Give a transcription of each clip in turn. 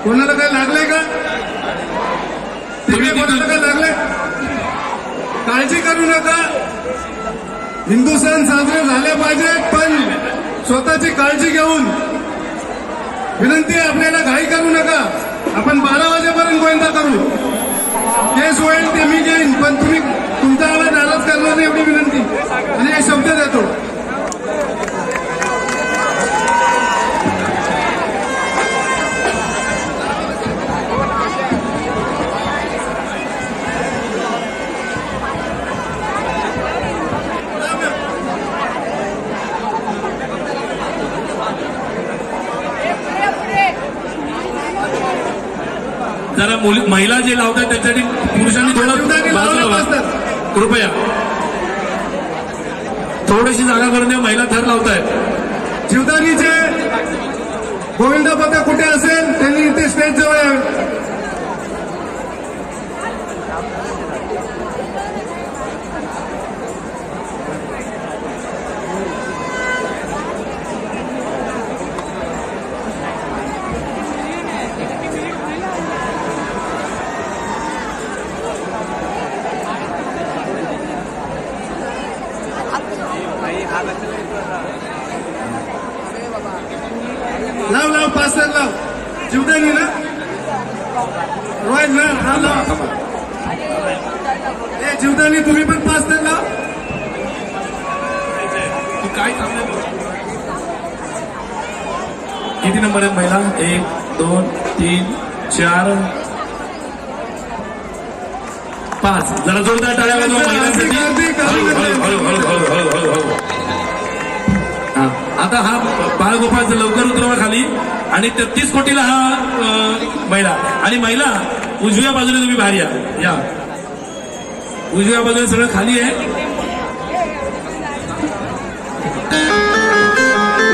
कोणाला काय लागलंय का? तिकडे कोणाला काय लागलंय? काळजी करू नका. हिंदू सण साजरे झाले पाहिजेत, पण स्वतःची काळजी घेऊन. विनंती आहे आपल्याला, घाई करू नका. आपण 12 वाजेपर्यंत गोविंदा करू. केस होईल ते मी घेईन, पण तुम्ही तुमचा आवाज आलाच करणार नाही एवढी विनंती आणि हे शब्द देतो. जरा महिला जे लावतात त्यासाठी पुरुषांनी थोडं कृपया थोडीशी जागा करून द्या. महिला थर लावतायत. जीवदानीचे गोविंदा पथक कुठे असेल त्यांनी इथे स्टेज जवळ यावे. लाव लाव पास्तर लाव. जीवदानी ना रॉयल ना हा लाव. जीवदानी तुम्ही पण पास्तर लाव. काय किती नंबर आहेत महिला? 1 2 3 4 5. जरा जोरदार टाळ्या वाजवा महिलांसाठी. आता हा बाळगोपाळ लवकर उतरवा खाली. आणि 33 कोटीला हा महिला. आणि महिला उजव्या बाजूने तुम्ही बाहेर या. उजव्या बाजूने सगळं खाली आहे.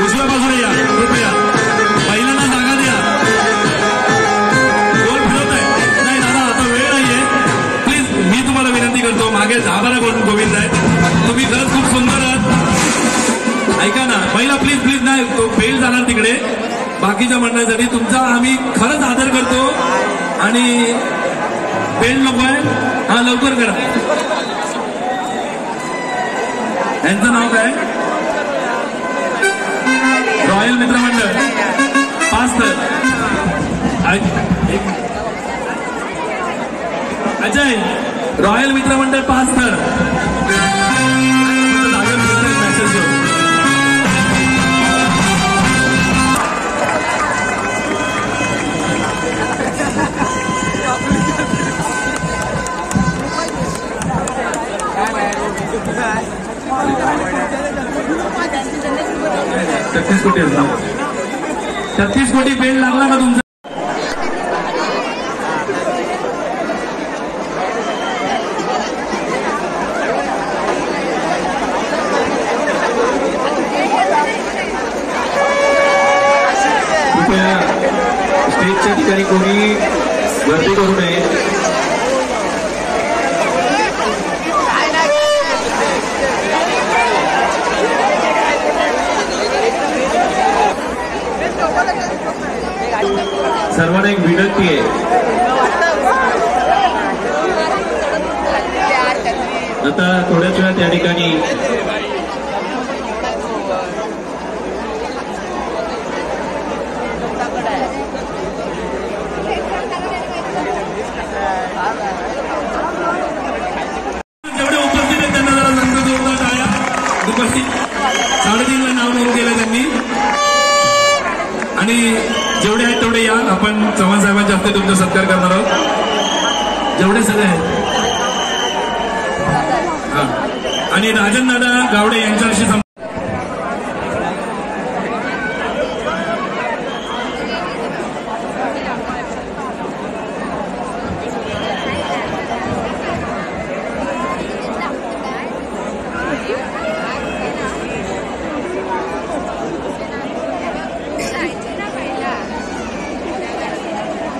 उजव्या बाजूने या कृपया. महिलांना जागा द्या. गोल फिरवत आहे. नाही दादा आता वेळ नाहीये. प्लीज मी तुम्हाला विनंती करतो, मागे 10-12 गोविंद आहे. तुम्ही खरंच खूप सुंदर आहात. ऐका ना महिला, प्लीज प्लीज. नाही तो फेल जाणार तिकडे. बाकीच्या म्हणण्यासाठी तुमचा आम्ही खरंच आदर करतो. आणि फेल नको आहे. हा लवकर करा. यांचं नाव काय? रॉयल मित्रमंडळ पास्तर अजय. रॉयल मित्रमंडळ पास्तर. मॅसेज घेऊ. कोटी 36 कोटी बेल लागला का तुमचा? कृपया स्टेजच्या ठिकाणी कोणी गर्दी करू नये. सर्वांना एक विनंती आहे, आता थोड्याच वेळात या ठिकाणी जेवढे उपस्थित आहेत त्यांना जरा नंतर जोरदार टाळ्या. दुपारी 3:30ला नाव नोंद केलं त्यांनी. आणि जेवढे आहेत तेवढे या. आपण चव्हाण साहेबांच्या हस्ते तुमचा सत्कार करणार आहोत. जेवढे सगळे आहेत. आणि राजन दादा गावडे यांच्याशी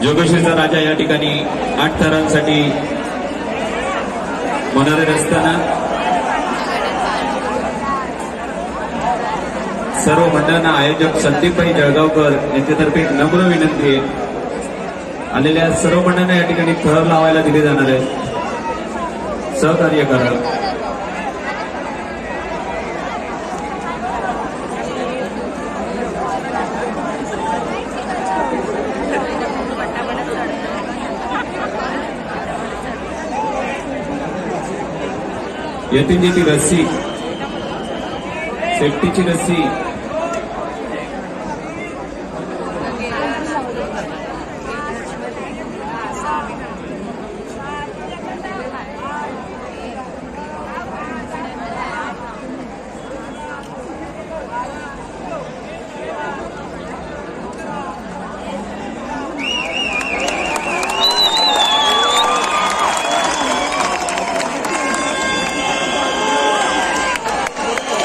जोगेश्वरीचा राजा या ठिकाणी 8 थरांसाठी मनोरत असताना सर्व मंडळांना आयोजक संदीपभाई जळगावकर यांच्यातर्फे नम्र विनंती आहे आलेल्या सर्व मंडळांना या ठिकाणी थर लावायला दिले जाणार आहे. सहकार्य करा. येथील जी ती रस्सी, सेफ्टीची रस्सी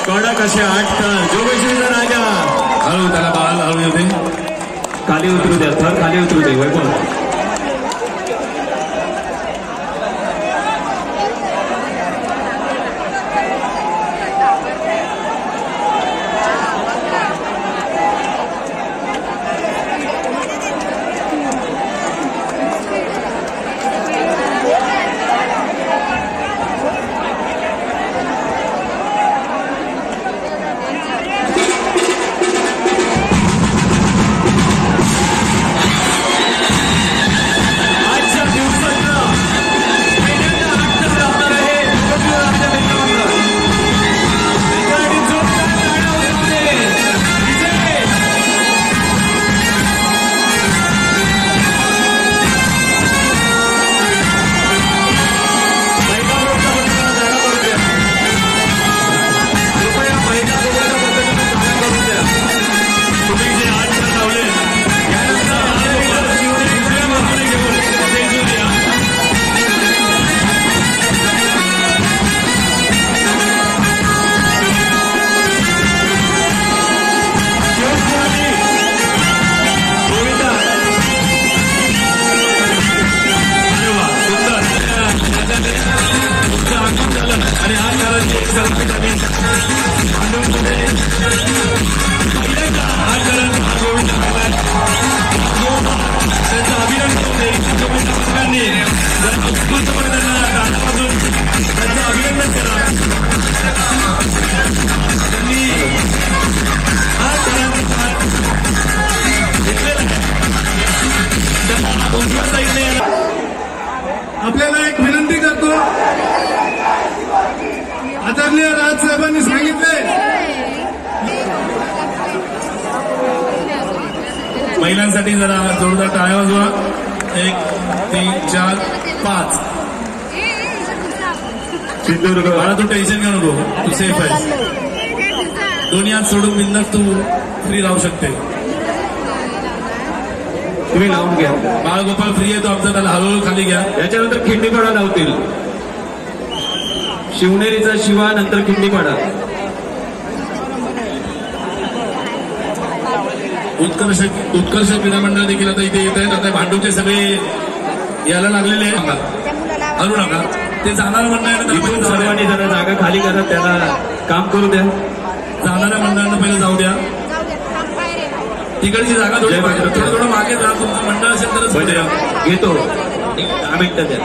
कडक असे 8 थर. जोगेश्वरीचा राजा हळू त्याला बाल हळू येऊ दे. खाली उतरू द्या. थर खाली उतरू दे. वैभव आपल्याला एक विनंती करतो. आदरणीय राजसाहेबांनी सांगितले महिलांसाठी जरा जोरदार टाळ्या वाजवा. 1 3 4 5. सिंधुदुर्ग. मला तू टेन्शन घेऊ नको. तू सेफ आहेस. दोन्ही हात सोडून बिंदास तू फ्री राहू शकते. तुम्ही लावून घ्या. बाळगोपाल फ्री आहे तो आमचा. त्याला हळूहळू खाली घ्या. याच्यानंतर खिंडीपाडा लावतील. शिवनेरीचा शिवा नंतर खिंडीपाडा. उत्कर्ष विधानमंडळ देखील आता इथे येत आहेत. आता भांडूपचे सगळे यायला लागलेले आहेत. हलू नका. ते जाणारं मंडळ आहे इथून ना, सर्वांनी जरा जागा खाली करा. त्याला काम करू द्या. जाणाऱ्या मंडळांना पहिले जाऊ द्या. तिकडची जागा थोडी थोडं मागे जा. तुमचं मंडळ असेल तरच पुढे या. घेतो. 10 मिनिटं द्या.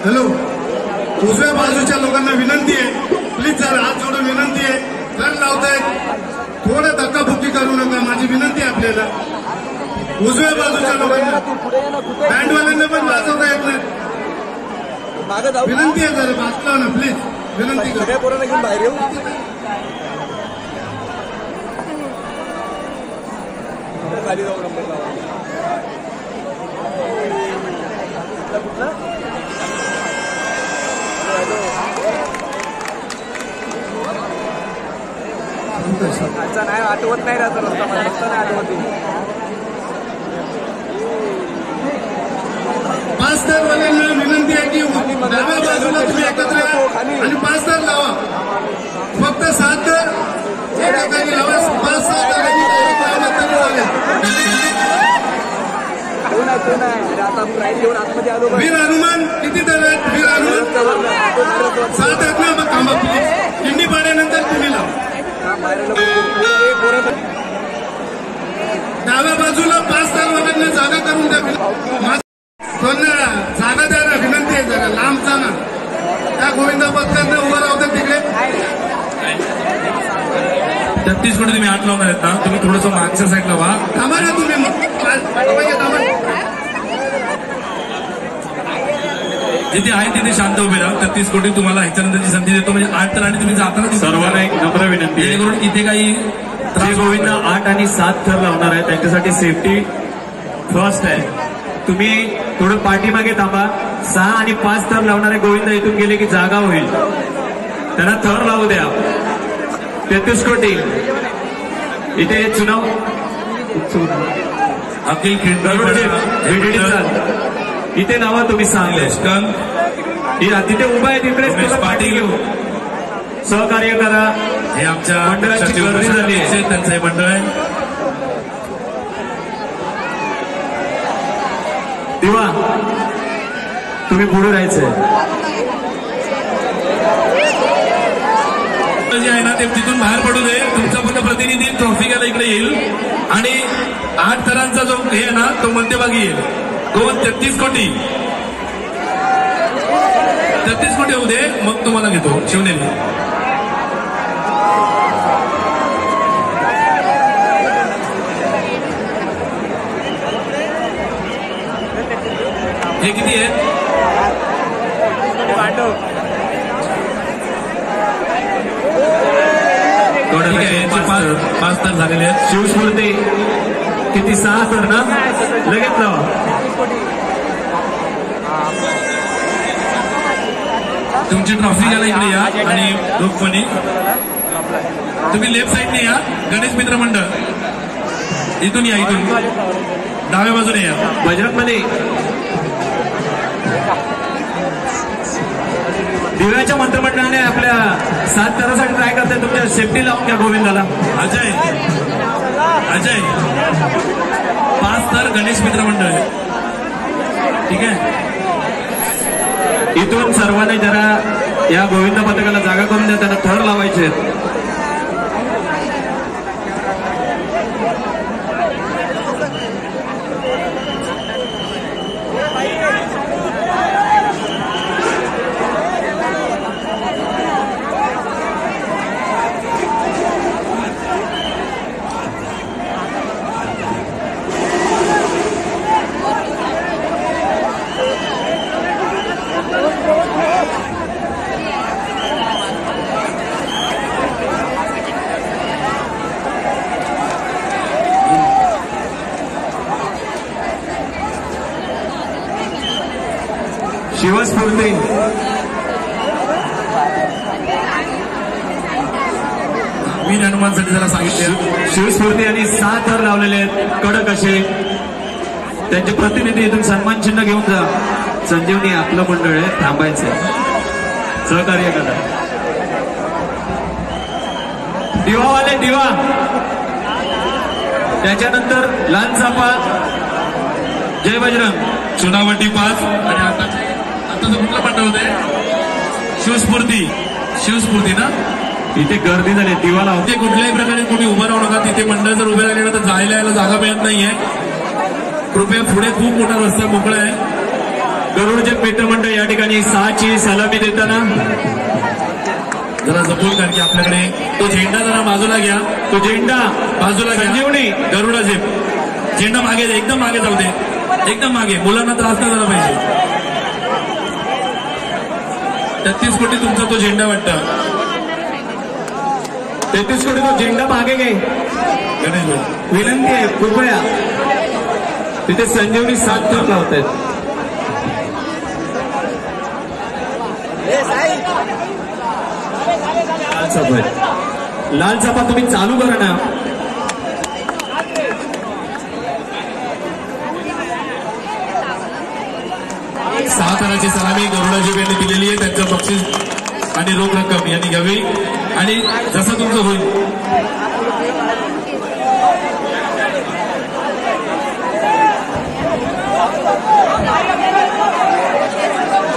हॅलो, उजव्या बाजूच्या लोकांना विनंती आहे, प्लीज जरा हात जोडून विनंती आहे. जर लावतायत थोडं धक्काबुक्की करू नका. माझी विनंती आहे आपल्याला. उजव्या बाजूच्या लोकांना, बँडवाल्यांना पण वाजवता येत नाही. विनंती आहे जरा वाचला ना प्लीज. विनंती करा. बाहेर येऊ. खाली जाऊ. नंबर लावा. अच्छा नाही आठवत नाही राहतो रस्ता. रस्ता नाही आठवत. मास्टरवाल्यांना विनंती आहे की डाव्या बाजूला तुम्ही एकत्र या ऑटो नाही अरे आता प्राईज घेऊन आतमध्ये आलो वीर हनुमान किती दर आहेत वीर हनुमान 7 आहेत ना. मग थांबा प्लीज. किंडी पाड्यानंतर तुम्ही लावा. डाव्या बाजूला 5 तार वगैरे जागा करून द्या. सोन्याळा जागा द्या ना, विनंती आहे जरा लांब जा ना. त्या गोविंदा पथकांना उभं राहतात तिकडे. 33 कोटी तुम्ही आत लावणार आहेत ना, तुम्ही थोडंसं मागच्या साईडला व्हा. थांबा ना तुम्ही मग. जिथे आहे तिथे शांत उभे राहा. 33 कोटी तुम्हाला ह्याच्यानंतरची संधी देतो, म्हणजे 8 तर आणि तुम्ही जाताना सर्वांना एक नम्र विनंती आहे, जेणेकरून इथे काही जे गोविंदा 8 आणि 7 थर लावणार आहे त्यांच्यासाठी सेफ्टी फर्स्ट आहे. तुम्ही थोडं पाठीमागे थांबा. 6 आणि 5 थर लावणारे गोविंदा इथून गेले की जागा होईल, त्यांना थर लावू द्या. 33 कोटी इथे चुनाव अखिल इथे नावा तुम्ही सांगले तिथे उभा आहे तिकडे पाटील घेऊ. सहकार्य करा. हे आमच्या मंडळाची गर्दी झाली आहे. त्यांचं हे मंडळ आहे. दिवा तुम्ही पुढे राहायचंय. जे आहे ना ते तिथून बाहेर पडू दे. तुमचा पण प्रतिनिधी ट्रॉफी घ्यायला इकडे येईल आणि 8 थरांचा जो हे आहे ना तो मध्यभागी येईल. 33 कोटी होऊ दे, मग तुम्हाला घेतो शिवनेरी. हे किती आहेत? पाच तर झालेले आहेत. शिवस्मृती किती 6 तर ना लगेच लावा. तुमची ट्रॉफी घ्यायला इकडे या आणि ग्रुपमध्ये तुम्ही लेफ्ट साईडने या. गणेश मित्र मंडळ इथून या, इथून डाव्या बाजूने या. बजरंगमध्ये दिव्याच्या मंत्रिमंडळाने आपल्या 7 थरासाठी ट्राय करताय. तुमच्या सेफ्टी लावून घ्या गोविंदाला. अजय 5 थर गणेश मित्र मंडळ, ठीक आहे. इथून सर्वांनी जरा या गोविंद पथकाला जागा करून द्या, त्यांना थर लावायचे आहेत. शिवस्फूर्ती वीर हनुमानसाठी जरा सांगितले. शिवस्फूर्ती आणि 6 थर लावलेले आहेत कडक असे. त्यांचे प्रतिनिधी इथून सन्मान चिन्ह घेऊन जा. संजीवनी आपलं मंडळ आहे, थांबायचं. सहकार्य करा. दिवावाले दिवा, त्याच्यानंतर लाल चाफा, जय बजरंग, चुनावटी 5 आणि आताचं कुठलं मंडळ होते? शिवस्फूर्ती ना. इथे गर्दी झाली. दिवा लावून ते कुठल्याही प्रकारे कोणी उभं राहू नका. तिथे मंडळ जर उभे राहिले ना तर जायला यायला जागा मिळत नाहीये. कृपया पुढे खूप मोठा रस्ता मोकळा आहे. गरुडजग मित्रमंडळ या ठिकाणी 6ची सलामी देताना जरा जपून, कारण की आपल्याकडे तो झेंडा जरा बाजूला घ्या. तो झेंडा बाजूला घ्या. संजीवनी गरुडा झेंडा मागे दे, एकदम मागे जाऊ दे, एकदम मागे. मुलांना त्रास नाही झाला पाहिजे. 33 कोटी तुमचा तो झेंडा वाटतं. 33 कोटी तो झेंडा मागे घे. गणेश भाऊ विनंती आहे कृपया. तिथे संजीवनी 7 थर लावतायत. लाल चाफा तुम्ही चालू करा ना. सहा थराची सलामी गरुडाजी यांनी दिलेली आहे. त्यांचं बक्षीस आणि रोख रक्कम यांनी घ्यावी आणि जसं तुमचं होईल.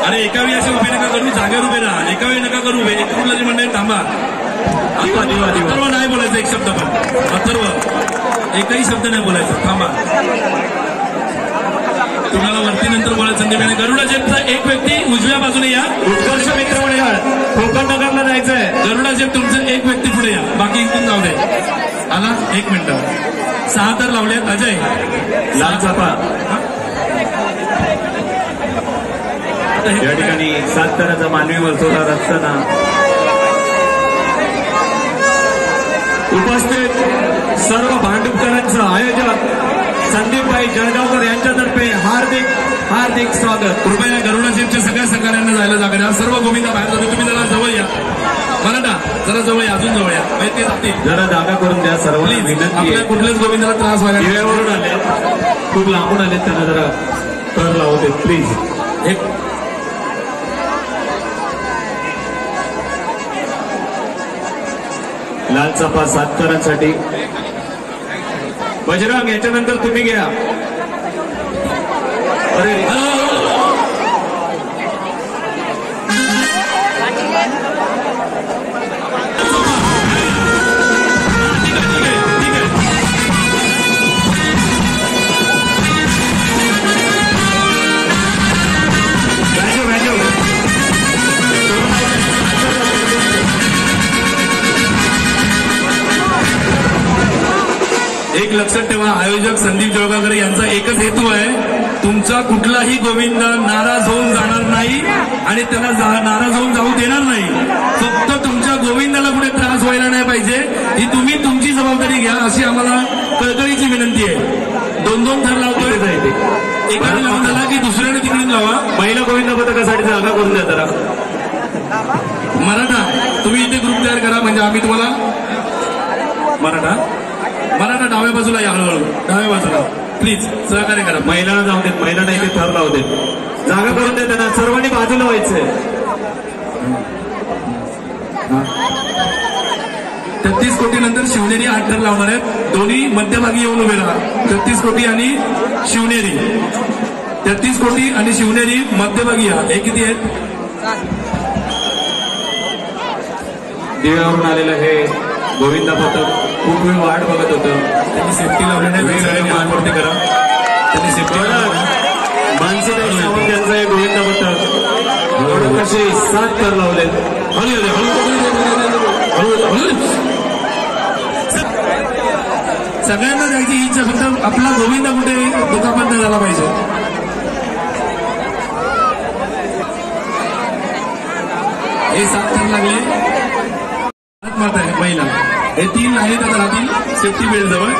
अरे एका वेळी असे उभे नका करू, जागेवर उभे राहा. एका वेळी नका करू उभे. एक कुठला मंडळी थांबा. अथर्व नाही बोलायचं एक शब्द, पण अथर्व एकही शब्द नाही बोलायचा. थांबा. तुम्हाला वरती नंतर बोलायचं संधी मिळेल. गरुडा जेपचा एक व्यक्ती उजव्या बाजूने या. उत्कर्ष मित्र मंडळ कोकण नगरला जायचंय. गरुडा जेप तुमचं एक व्यक्ती पुढे या, बाकी इथून जाऊ दे. आला 1 मिनिट. 6 तर लावलेत. अजय लाल चाफा या ठिकाणी 7 तराचा मानवी वर्तुळात असताना उपस्थित सर्व भांडुपकरांचं आयोजक संदीपभाई जळगावकर यांच्यातर्फे हार्दिक हार्दिक स्वागत. कृपया गरुडा जेपच्या सगळ्या सहकार्यांना जायला जागा द्या. सर्व गोविंदा बाहेर जातो. तुम्ही जरा जवळ या. मराठा जरा जवळ या, अजून जवळ या. ते जातील. जरा जागा करून द्या. सर्वांना विनंती आपल्या आहे. कुठल्याच गोविंदाला त्रास व्हायला नाही. दिव्यावरून आले, खूप लांबून आले, त्यांना जरा कर लावू दे प्लीज. एक लाल चाफा 7 तरांसाठी. बजरंग याच्यानंतर तुम्ही घ्या. अरे एक लक्षात ठेवा, आयोजक संदीप जळगावकर यांचा एकच हेतू आहे, तुमचा कुठलाही गोविंद नाराज होऊन जाणार नाही आणि त्याला नाराज होऊन जाऊ देणार नाही. फक्त तुमच्या गोविंदाला कुठे त्रास व्हायला नाही पाहिजे, ही तुम्ही तुमची जबाबदारी घ्या, अशी आम्हाला कळकळीची विनंती आहे. 2-2 थर लावतोय. एकाने लावून झाला की दुसऱ्याने तिकडून लावा. महिला गोविंद पथकासाठी जागा करून द्या जरा. मराठा तुम्ही इथे ग्रुप तयार करा, म्हणजे आम्ही तुम्हाला मराठा डाव्या बाजूला या, हळूहळू डाव्या बाजूला प्लीज सहकार्य करा. महिलांना जाऊ देत, महिलांना इथे थर लावू देत, जागा करून देत. त्यांना सर्वांनी बाजूला व्हायचंय. 33 कोटी नंतर शिवनेरी 8 थर लावणार आहेत. दोन्ही मध्यभागी येऊन उभे राहा. 33 कोटी आणि शिवनेरी. 33 कोटी आणि शिवनेरी मध्यभागी या. हे किती आहेत? दिव्यावरून आलेलं हे गोविंदा पथक खूप वेळ वाट बघत होतं. त्यांनी सेफ्टी लावली नाही. मानवरती करा. त्यांनी सेफ्टी मानसीताई सावंत यांचं हे गोविंदा पथक कसे 7 थर लावले. सगळ्यांना जायची इच्छा, फक्त आपला गोविंदा कुठे दुखापत नाही झाला पाहिजे. हे 7 थर लागले. माता आहे महिला, हे 3 आहेत आता राहतील सेफ्टी बेल्ट जवळ,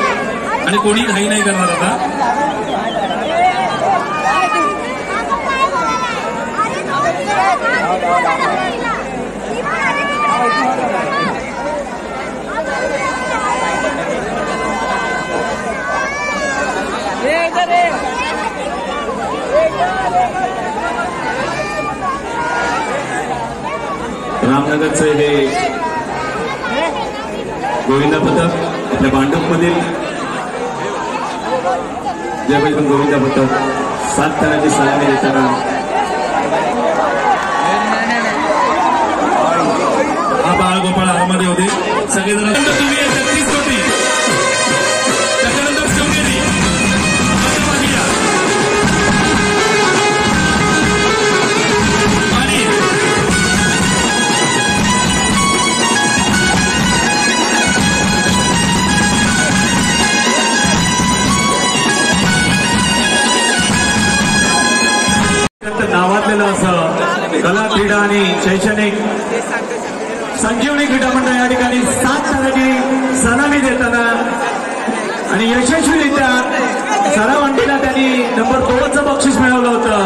आणि कोणी घाई नाही करणार आता. रामनगरचं हे गोविंदा पथक आपल्या भांडूपमधील ज्यावेळी पण गोविंदा पथक 7 थरांची सलामी देताना हा बाळगोपाळ आरामध्ये होते सगळेजण. तुम्ही 36 कोटी, त्याच्यानंतर शिवनेरी आणि नावाजलेलं असं कला क्रीडा आणि शैक्षणिक संजीवनी क्रीडा मंडळ या ठिकाणी 7 थराची सलामी देताना आणि यशस्वीरित्या सरावांटीला त्यांनी नंबर 2चं बक्षीस मिळवलं होतं.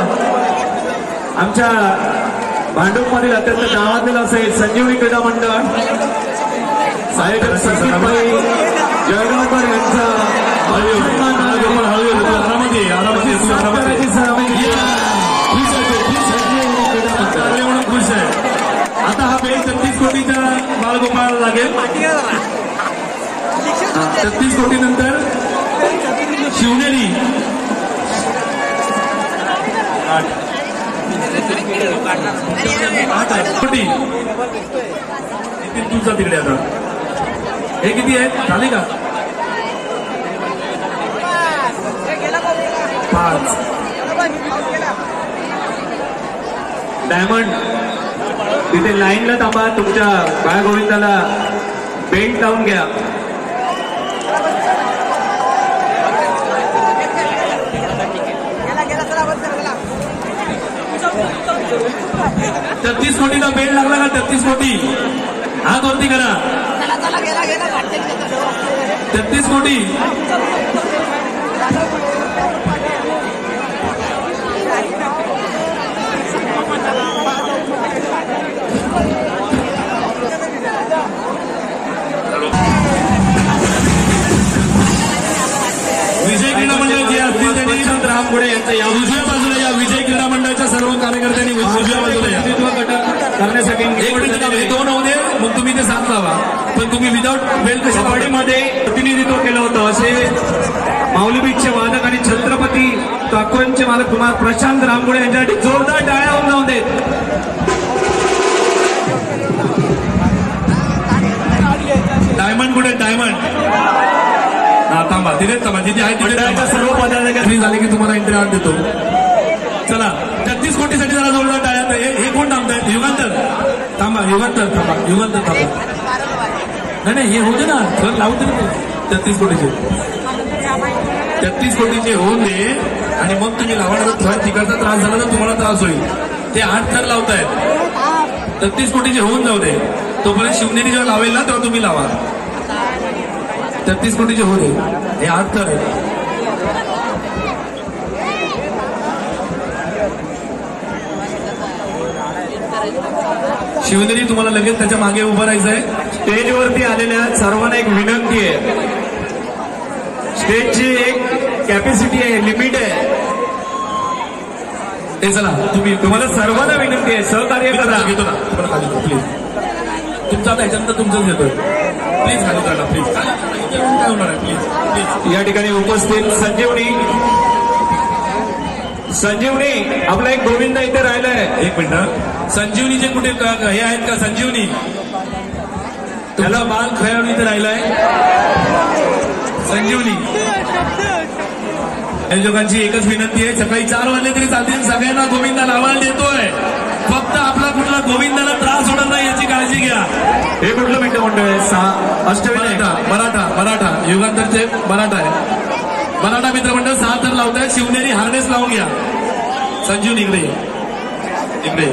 आमच्या भांडूपमधील अत्यंत नावाजलेलं असेल संजीवनी क्रीडा मंडळ आयोजक संदीपभाई जळगावकर यांचा खुश आहे. आता हा बेल 36 कोटीचा बाळगोपाळ लागेल. 36 कोटी नंतर शिवनेरी कोटी नितीन तुझा तिकडे आता हे किती आहेत झाले का 5 डायमंड तिथे लाईनला थांबा तुमच्या बाळ गोविंदाला बेल्ट लावून घ्या 33 कोटीचा बेल्ट लागला का 33 कोटी हात वरती करा 33 कोटी विजय क्रीडा मंडळ जे असतील त्यांनी रामपुढे यांच्या या उजव्या बाजूला या विजय क्रीडा मंडळाच्या सर्व कार्यकर्त्यांनी उजव्या बाजूला या करण्यासाठी एक मिनिट थांबा. हे 2 होऊ दे मग तुम्ही ते 7 लावा पण तुम्ही विदाऊट बेल्ट कशा कबड्डीमध्ये प्रतिनिधित्व केलं होतं असे माऊली बीचचे वादक आणि छत्रपती टाकोनचे मालक कुमार प्रशांत रामगुडे यांच्यासाठी जोरदार टाळ्या होऊन जाऊन देत. डायमंड कुठे डायमंड हा थांबा तिथे थांबा जिथे आहे तिथे सर्व पदाधिकारी झाले की तुम्हाला एंट्री आत देतो. चला 33 कोटीसाठी जरा जोरदार टाळ्या. हे कोण थांबतायत युगांतर थांबा युगांतर थांबा युगांतर थांबा नाही हे होते ना सर लावू तरी 33 कोटीचे 33 कोटीचे होऊन दे आणि मग तुम्ही लावणार थर तिकडचा त्रास झाला तर तुम्हाला त्रास होईल. ते 8 थर लावतायत 33 कोटीचे होऊन जाऊ दे तोपर्यंत शिवनेरी जेव्हा लावेल ना तेव्हा तुम्ही लावा 33 कोटीचे होऊ दे हे 8 थर आहे. शिवनेरी तुम्हाला लगेच त्याच्या मागे उभं राहायचंय. स्टेजवरती आलेल्या सर्वांना एक विनंती आहे. स्टेजची एक कॅपॅसिटी आहे लिमिट आहे. ते चला तुम्हाला सर्वांना विनंती आहे सहकार्य करा. घेतो ना तुम्हाला खाली प्लीज तुमचा आता ह्याच्यानंतर तुमचंच घेतोय प्लीज खाली करा प्लीज काय होणार आहे प्लीज प्लीज. या ठिकाणी उपस्थित संजीवनी आपला एक गोविंद इथे राहिलाय. एक मिनिट संजीवनीचे कुठे हे आहेत का संजीवनी त्याला बाल खेळाडू इथे राहिलाय संजीवनी. आयोजकांची एकच विनंती आहे सकाळी 4 वाजले तरी चालतील सगळ्यांना गोविंदा लावायला देतोय फक्त आपला कुठला गोविंदाला त्रास होणार नाही याची काळजी घ्या. हे कुठलं मिनिट मंडळ आहे अष्टविनायक मराठा युगांतरचे मराठा आहे. मराठा मित्रमंडळ 6 थर लावताय. शिवनेरी हार्नेस लावून घ्या. संजीवनी इकडे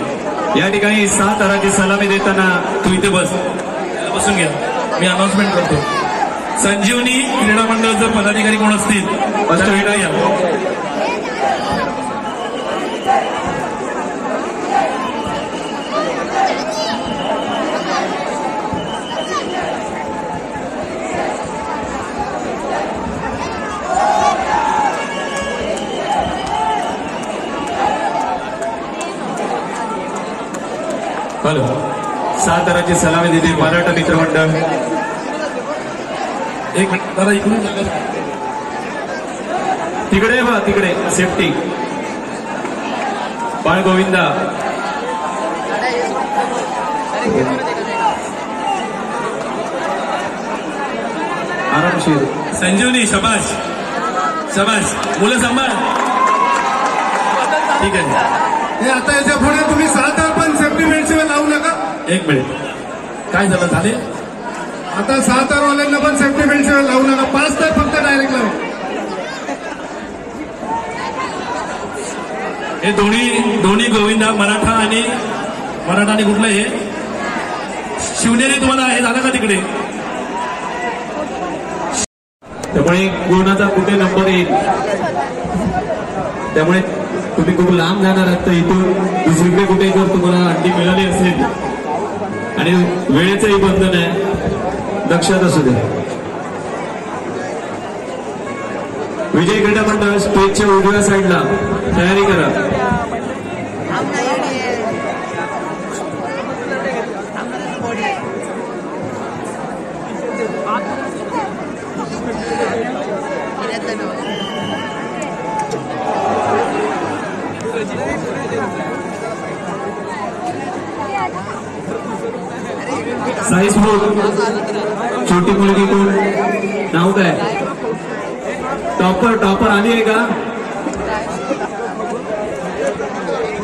या ठिकाणी 7 थराची सलामी देताना तू इथे बसून घ्या मी अनाउन्समेंट करतो. संजीवनी क्रीडा मंडळ जर पदाधिकारी कोण असतील अष्टविनायक या. हॅलो 7 थराची सलामी दिली मराठा मित्रमंडळ. एक मिनिट जरा इकडून तिकडे बा तिकडे सेफ्टी बाळ गोविंदा आरामशीर. संजीवनी शबाश मुलं सांभाळ ठीक आहे. हे आता याच्या पुढे तुम्ही 7 पण सेफ्टी बेल्ट शिवाय लावू नका. एक मिनिट काय झालं झाले आता 7 वाल्यांना पण सेफ्टी बेल्ट शिवाय लावू नका. 5 तर फक्त डायरेक्ट लावा. हे दोन्ही गोविंदा मराठा आणि कुठलं हे शिवनेरी तुम्हाला हे झालं का तिकडे. त्यामुळे कोणाचा कुठे नंबर येईल त्यामुळे तुम्ही खूप लांब जाणार आहात तर इथून दुसरीकडे कुठे जर तुम्हाला अंडी मिळाली असेल आणि वेळेचंही बंधन आहे लक्षात असू दे. विजय क्रीडा मंडळ स्टेजच्या उजव्या साईडला तयारी करा. Gracias. साई स्पोर्ट छोटी मुलगी कोण नाव काय टॉपर आली आहे का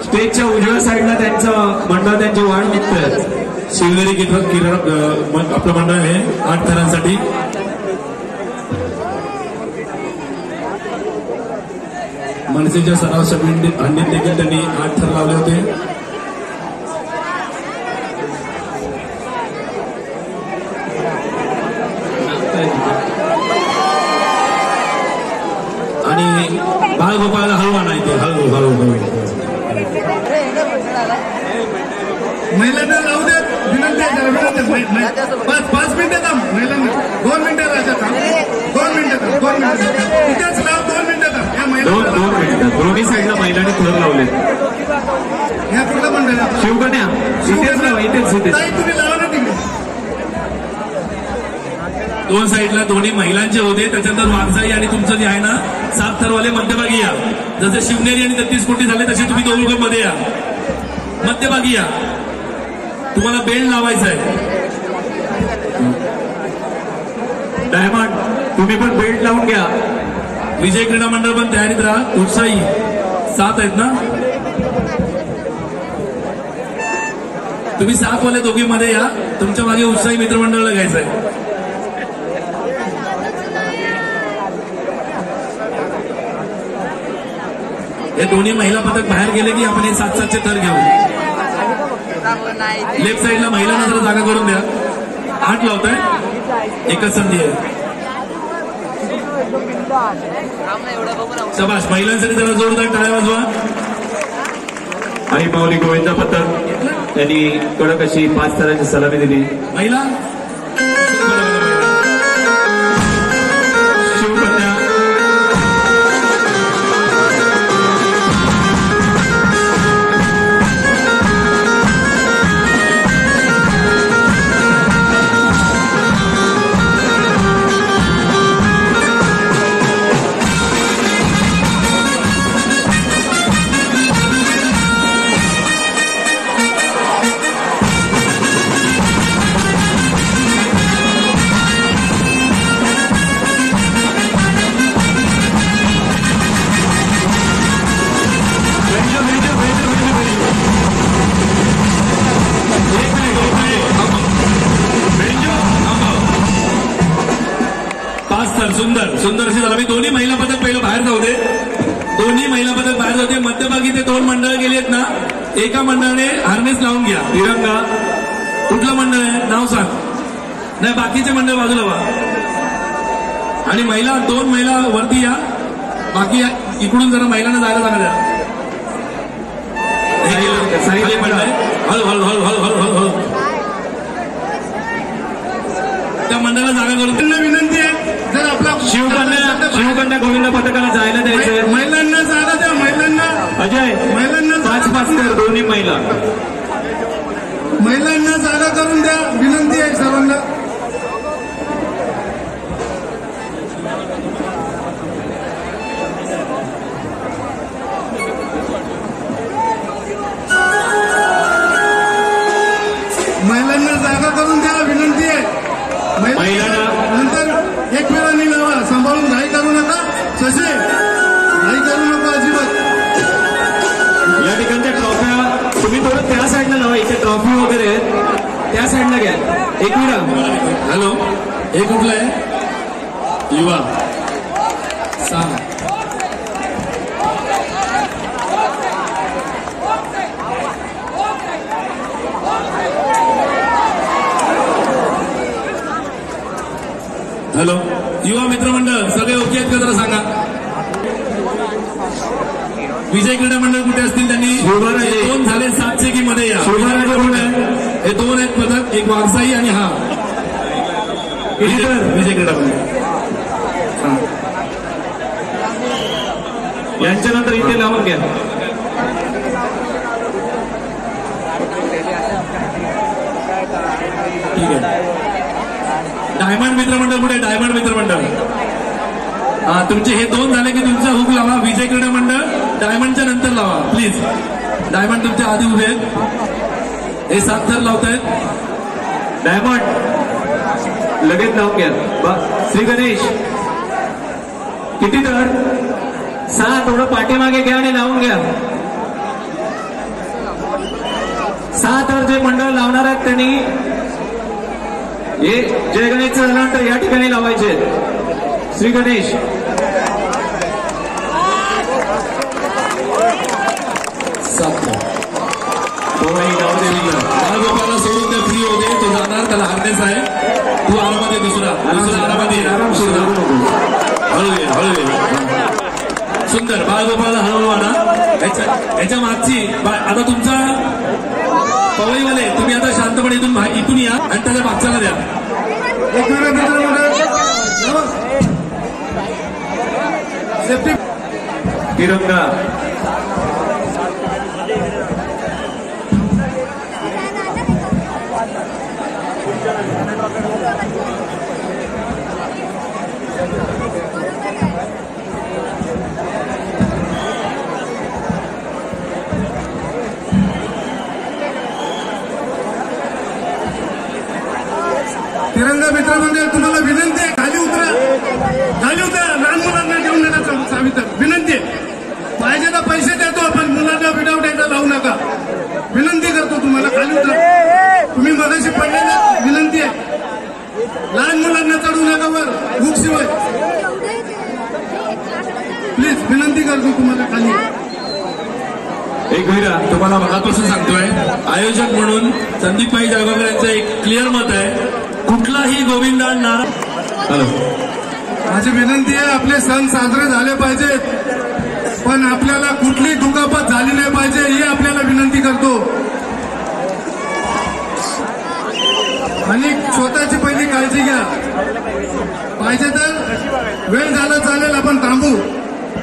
स्टेजच्या उजव्या साईडला त्यांचं मंडळ त्यांची वाढ निघतंय शिवनेरी किरण आपलं मंडळ आहे 8 थरांसाठी मनसेच्या सराव हंडीत देखील त्यांनी 8 थर लावले होते आणि बाळगोपाळला हळू आणायचे हळू महिलांना लावू देत विनंती आहे 5 मिनिटं थांब महिलांना 2 मिनिटं राजा थांब 2 मिनिटं इथेच लाव 2 मिनिटं थांब या महिला 2 मिनिटं दोन्ही साईडला महिलांनी थर लावले या कुठलं मंडळ शिवकन्या इथेच लावा इथेच तुम्ही लावा ना तिकडे 2 साईडला दोन्ही महिलांचे होते त्याच्यानंतर वाघजाई आणि तुमचं जे आहे ना 7 थरवाले मध्यभागी या जसे शिवनेरी आणि 33 कोटी झाले तसे तुम्ही दोघं मध्ये या मध्यभागी या तुम्हाला बेल्ट लावायचा आहे डायमंड तुम्ही पण बेल्ट लावून घ्या विजय क्रीडा मंडळ पण तयारीत राहा उत्साही 7 आहेत ना तुम्ही 7 वाले दोघी मध्ये या तुमच्या मागे उत्साही मित्रमंडळाला घ्यायचं आहे हे दोन्ही महिला पथक बाहेर गेले की आपण हे 7-7चे थर घेऊ लेफ्ट साईडला महिलांना जरा जागा करून द्या 8 लावताय एकच संधी आहे शबाश महिलांसाठी जरा जोरदार टाळ्या वाजवा आणि माऊली गोविंदा पथक त्यांनी कडक अशी 5 थरांची सलामी दिली महिला शिवकन्या सुंदर अशी झाला मी दोन्ही महिला पथक पहिलं बाहेर जाऊ दे दोन्ही महिला पथक बाहेर जाऊ दे मध्यभागी ते 2 मंडळ गेली आहेत ना एका मंडळाने हार्नेस लावून घ्या तिरंगा कुठलं मंडळ आहे नाव सांग नाही बाकीचे मंडळ बाजूला व्हा आणि महिला 2 महिला वरती या बाकी इकडून जरा महिलांना जायला जागा द्या हळू हळू हळू हळू हळू हळू हळू त्या मंडळाला जागा करून त्यांना विनंती आहे जर आपला शिवकन्या गोविंदा पथकाला जायला द्यायचंय महिलांना जागा द्या महिलांना अजय महिलांना 5 तर दोन्ही महिलांना जागा करून द्या विनंती आहे सर्वांना महिलांना जागा करून द्या विनंती आहे महिलांना नंतर एक वेळाने लावा सांभाळून घाई करू नका शशी घाई करू नका अजिबात या ठिकाणच्या ट्रॉफ्या तुम्ही थोडं त्या साईडला लावा इथे ट्रॉफी वगैरे आहेत त्या साईडला घ्या एकविरा हॅलो हे कुठलं आहे युवा सांग हॅलो युवा मित्रमंडळ सगळे ओके आहेत का जरा सांगा विजय क्रीडा मंडळ कुठे असतील त्यांनी 2 झाले 7 की मध्ये या हे 2 आहेत पथक एक वाघसाई आणि हा विजय क्रीडा मंडळ यांच्यानंतर इथे लावून घ्या ठीक आहे डायमंड मित्रमंडळ कुठे डायमंड मित्रमंडळ तुमचे हे 2 झाले की तुमचा हुक लावा विजय क्रीडा मंडळ डायमंडच्या नंतर लावा प्लीज डायमंड तुमच्या आधी उभे आहेत हे 7 थर लावतायत डायमंड लगेच लावून घ्या. श्री गणेश किती तर 6 थोडं पाठीमागे घ्या आणि लावून घ्या. 6 तर जे मंडळ लावणार आहेत त्यांनी हे जय गणेशचं झाल्यानंतर या ठिकाणी लावायचे. श्री गणेश बाळगोपाला सोडून त्या फ्री होते. तो जाणार, त्याला हार्नेस आहे. तू आरामात ये. दुसरा आरामात ये. हळू ये. सुंदर. बाळगोपाला हळूहळू आणा. याच्या मागची आता तुमचा पवईवाले तुम्ही आता शांतपणे इथून या आणि त्याच्या मागच्याला द्या. तिरंगा तिरंगा मित्रमंडळ तुम्हाला विनंती आहे, खाली उतरा. लहान मुलांना घेऊन नका सावित्र. विनंती आहे. पाहिजे तर पैसे देतो आपण, मुलांना विदाऊट एकदा लावू नका. विनंती करतो तुम्हाला, खाली उतरा. तुम्ही मगाशी पडलेला विनंती आहे. लहान मुलांना चढू नका वर हुक शिवाय. प्लीज विनंती करतो तुम्हाला खाली. एक मिनिट, तुम्हाला मनापासून सांगतोय, आयोजक म्हणून संदीपभाई जळगावकर यांचं एक क्लिअर मत आहे, कुठलाही गोविंदा नारा. हॅलो, माझी विनंती आहे, आपले सण साजरे झाले पाहिजेत, पण आपल्याला कुठली दुखापत झाली नाही पाहिजे ही आपल्याला विनंती करतो. आणि स्वतःची पहिली काळजी घ्या. पाहिजे तर वेळ झाला चालेल, आपण थांबू,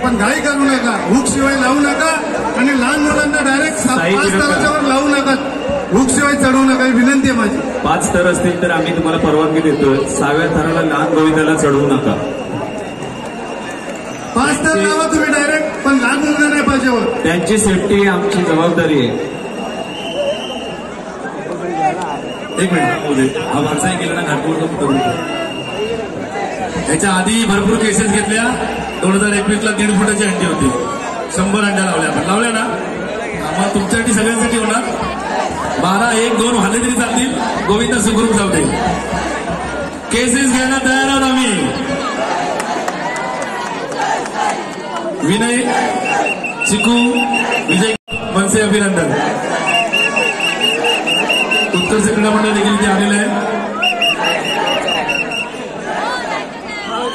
पण घाई करू नका. हुक शिवाय लावू नका आणि लहान मुलांना डायरेक्ट 5 स्तराच्यावर लावू नका. हुक शिवाय चढवू नका ही विनंती आहे माझी. 5 स्तर असतील तर आम्ही तुम्हाला परवानगी देतोय. 6व्या थराला लहान गोविंदाला चढवू नका. 5 स्तर लावा तुम्ही डायरेक्ट, पण लहान मुलं नाही पाहिजे वर. त्यांची सेफ्टी आमची जबाबदारी आहे. एक मिनिट, हा वारसाही केला ना घाटकोळचा. ह्याच्या आधी भरपूर केसेस घेतल्या. 2021ला 1.5 फुटाची अंडी होती. 100 अंड्या लावल्या ना. मग तुमच्यासाठी सगळ्यांसाठी होणार. 12, 1, 2 वाले तरी चालतील. गोविंदा सुखरूप जाऊ दे. केसेस घ्यायला तयार आहोत आम्ही. विनय, चिकू, विजय मनसे अभिनंदन. उत्तर क्रीडा मंडळ देखील इथे आलेलं आहे.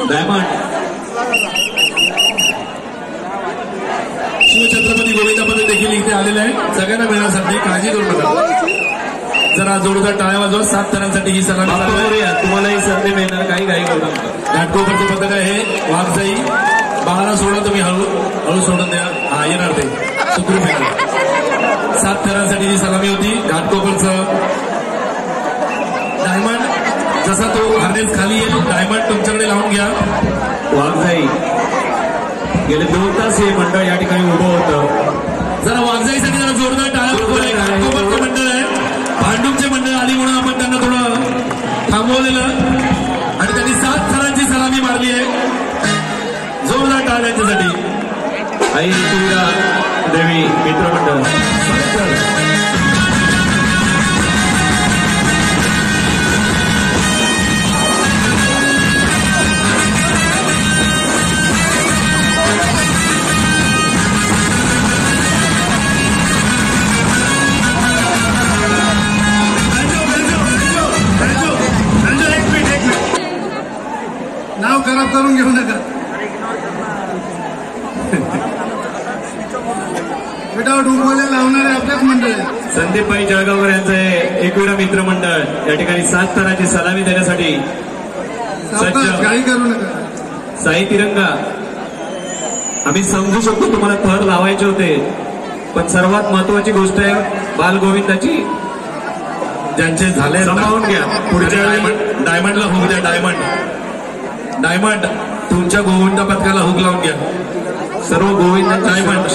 डायमंड शिवछत्रपती गोविंदापती देखील इथे आलेले आहे. सगळ्यांना मिळण्यासाठी काळजी करू नका. जरा जोरदार टाळ्या वाजवा. 7 थरांसाठी ही सलामी. तुम्हाला ही संधी मिळणार, काही घाई करू नका. घाटकोपरचं पथक आहे. वाघजाई बाळाला सोडा, तुम्ही हळू सोडून द्या. हा येणार ते सुखरूप येणार. 7 थरांसाठी ही सलामी होती. घाटकोपरचं डायमंड, जसा तो हार्नेस खाली येईल, डायमंड तुमच्याकडे लावून घ्या. वाघजाई गेले 2 तास हे मंडळ या ठिकाणी उभं होतं. जरा वाघजाईसाठी जरा जोरदार टाळ्या. घाटकोपरचं मंडळ आहे. भांडूपचे मंडळ आली म्हणून आपण त्यांना थोडं थांबवलेलं आणि त्यांनी 7 थरांची सलामी मारली आहे. जोरदार टाळ्या त्यांच्यासाठी. आई तुळजा देवी मित्रमंडळ. नाव खराब करून घेऊ नका. विदाऊट हुकवाले लावणारे आपल्याच मंडळ आहे. संदीपभाई जळगावकर यांचं हे एकविरा मित्रमंडळ या ठिकाणी 7 थराची सलामी देण्यासाठी सज्ज. काही करू नका. साई तिरंगा, आम्ही समजू शकतो तुम्हाला थर लावायचे होते, पण सर्वात महत्वाची गोष्ट आहे बालगोविंदाची. ज्यांचे झाले सांभाळून घ्या. पुढच्या वेळी डायमंडला हुक द्या. डायमंड तुमच्या गोविंदा पथकाला हुक लावून घ्या. सर्व गोविंदांच्या डायमंड.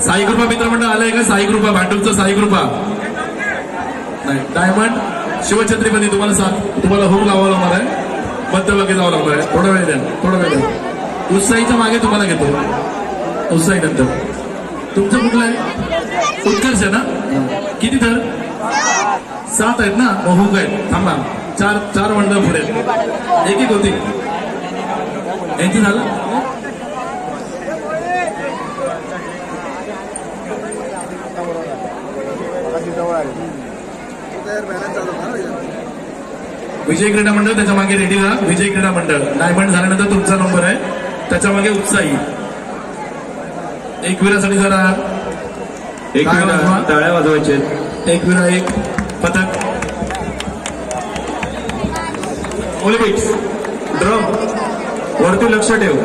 साई कृपा मित्रमंडळ आलंय का? साई कृपा, भांडूपचं साई कृपा. नाही डायमंड शिवछत्रपती तुम्हाला हुक लावावं लागणार आहे मध्यभागी जावं लागणार आहे थोडा वेळ द्या उत्साहीच्या मागे तुम्हाला घेतो उत्साही नंतर तुमचं कुठलं आहे उत्कर्ष आहे ना किती तर 7 आहेत ना मग हुक आहेत थांबा चार मंडळ पुढे एक होती यांची झालं विजय क्रीडा मंडळ त्याच्या मागे रेडी राहा विजय क्रीडा मंडळ डायमंड झाल्यानंतर तुमचा नंबर आहे त्याच्या मागे उत्साही एकविरासाठी जरा टाळ्या वाजवायचे एकविरा एक पथक ऑलिम्पिक्स ड्रम वरती लक्ष ठेव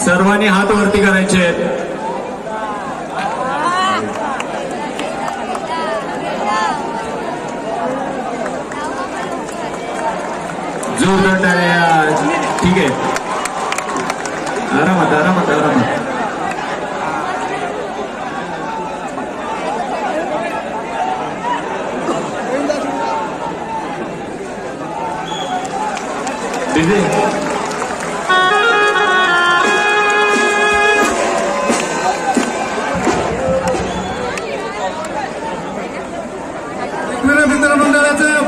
सर्वांनी हात वरती करायचे जोरदार टाळ्या ठीक आहे आरामात आरामात आरामात मित्रमंडळाचं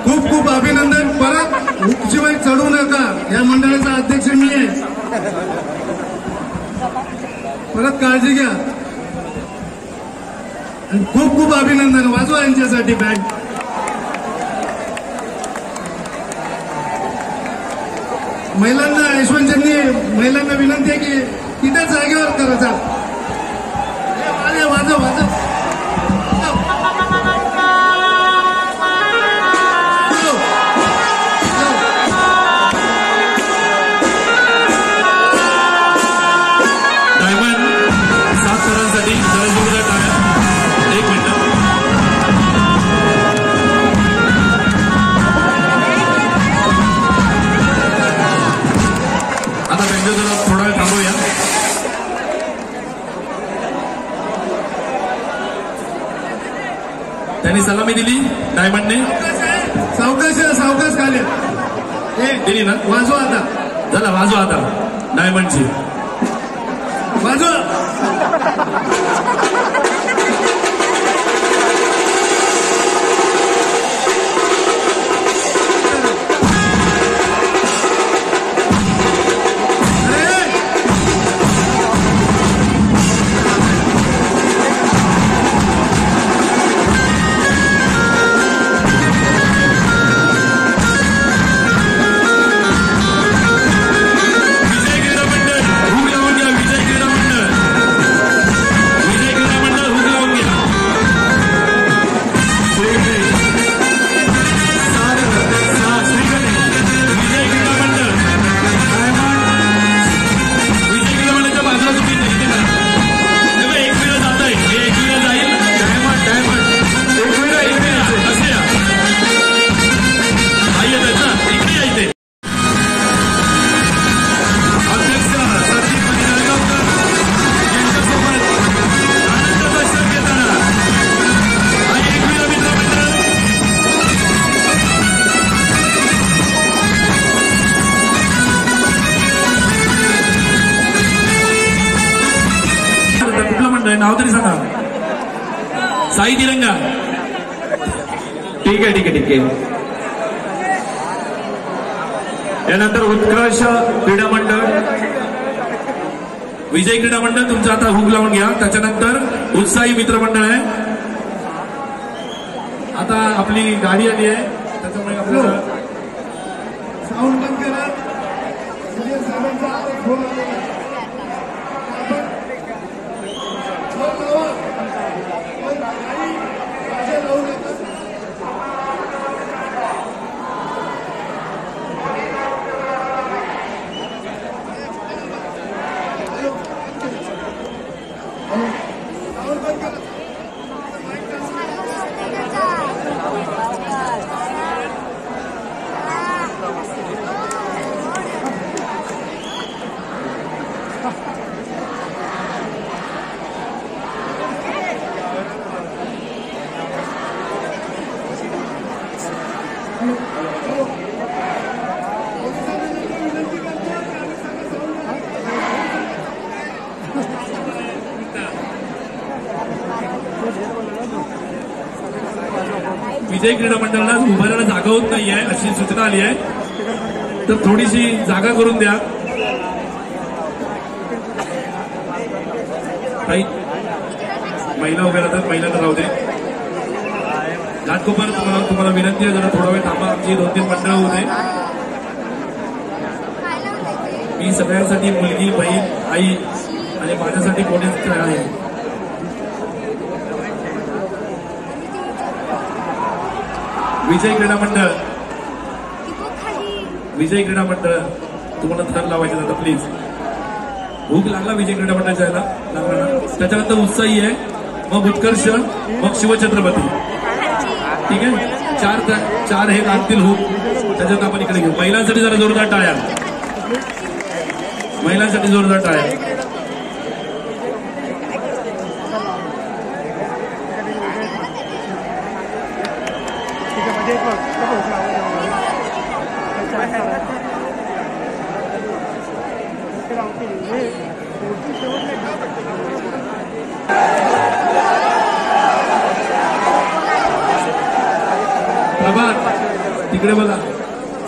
खूप खूप अभिनंदन परत शिवाय चढू नका या मंडळाचा अध्यक्ष मी आहे परत काळजी घ्या आणि खूप खूप अभिनंदन वाजवा यांच्यासाठी बॅग महिलांना यशवंतजींनी महिलांना विनंती आहे की तिथे जागेवर करायचा वाजव वाजव त्यांनी सलामी दिली डायमंडने सावकाश खाली दिली ना वाजवा आता झाला वाजवा आता डायमंडची वाजवा नाव तरी सांगा साई तिरंगा ठीक आहे यानंतर उत्कर्ष क्रीडा मंडळ विजय क्रीडा मंडळ तुमचा आता हुक लावून घ्या त्याच्यानंतर उत्साही मित्र मंडळ आहे आता आपली गाडी आली आहे त्याच्यामुळे आपल्याला साऊंड बंद करा फोन आलेला विजय क्रीडा मंडळाला उभारायला जागा होत नाहीये अशी सूचना आली आहे, तर थोडीशी जागा करून द्या. काही महिला उभ्या राहतात, महिलांना राहू दे. घाटकोपर तुम्हाला विनंती आहे, जरा थोडा वेळ थांबा. आमची 2-3 मंडळं होऊ दे. मी सगळ्यांसाठी मुलगी, बहीण, आई आणि माझ्यासाठी कोणीच आहे. विजय क्रीडा मंडळ, विजय क्रीडा मंडळ तुम्हाला थर लावायचे आता प्लीज. भूक लागला विजय क्रीडा मंडळाच्या यायला लागला ना. त्याच्यानंतर उत्साही आहे, मग उत्कर्ष, मग शिवछत्रपती. ठीक आहे, चार हे लागतील हुक. त्याच्यात आपण इकडे घेऊ. महिलांसाठी जरा जोरदार टाळ्या, महिलांसाठी जोरदार टाळ्या. प्रभात तिकडे बघा,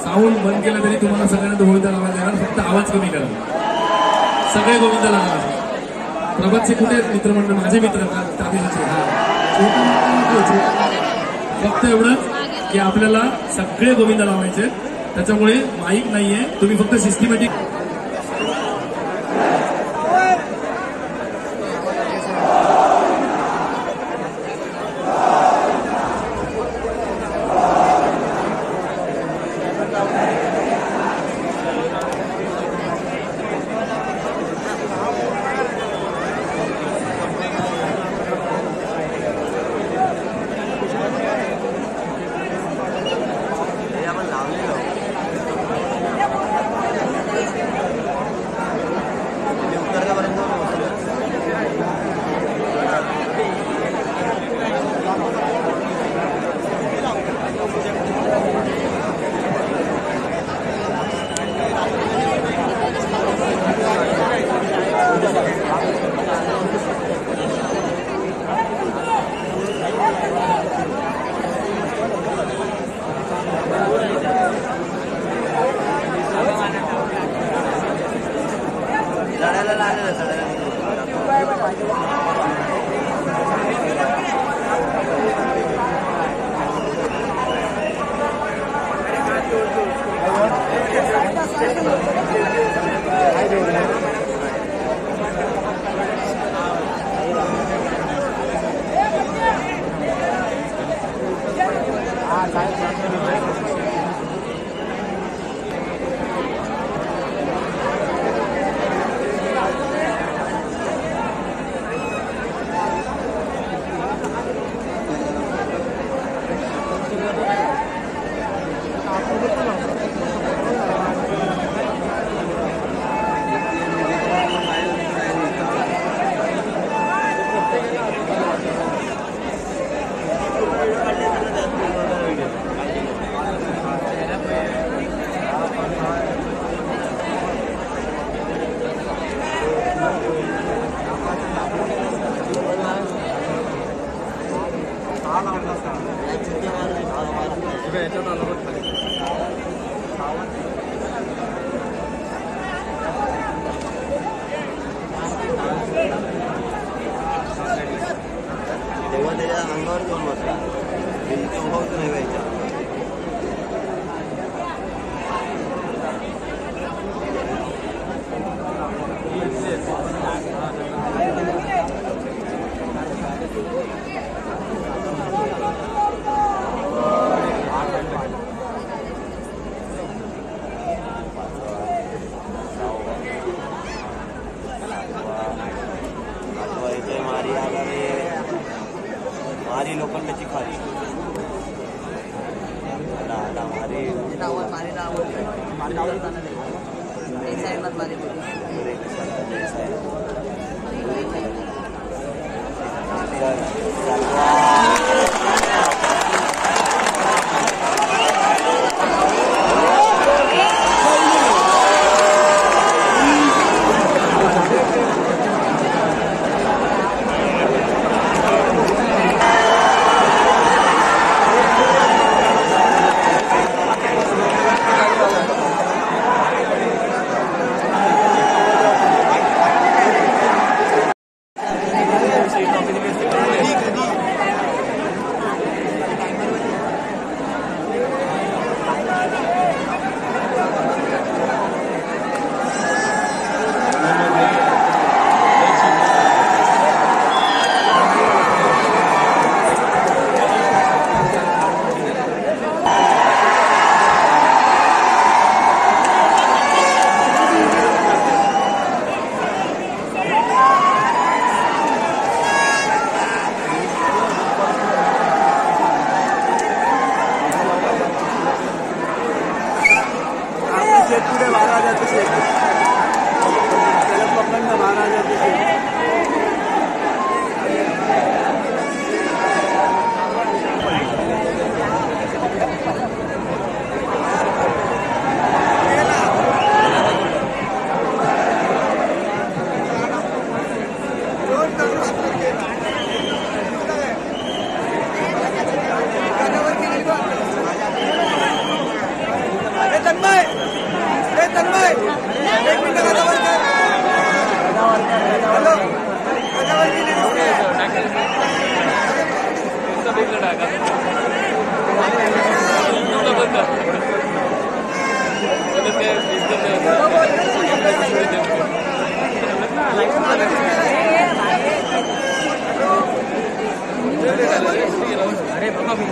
साऊंड बंद केला तरी तुम्हाला सगळ्यांना गोविंदा लावायला येणार, फक्त आवाज कमी करा. सगळे गोविंदा लावणार. प्रभातचे कुठे आहेत मित्रमंडळ? माझे मित्र फक्त एवढंच की आपल्याला सगळे गोविंदा लावायचे, त्याच्यामुळे माईक नाहीये, तुम्ही फक्त सिस्टमॅटिक. तेव्हा त्याच्या अंगावर जाऊन बसला होत नाही व्हायच्या. मारी लोखंडाची खाली अपना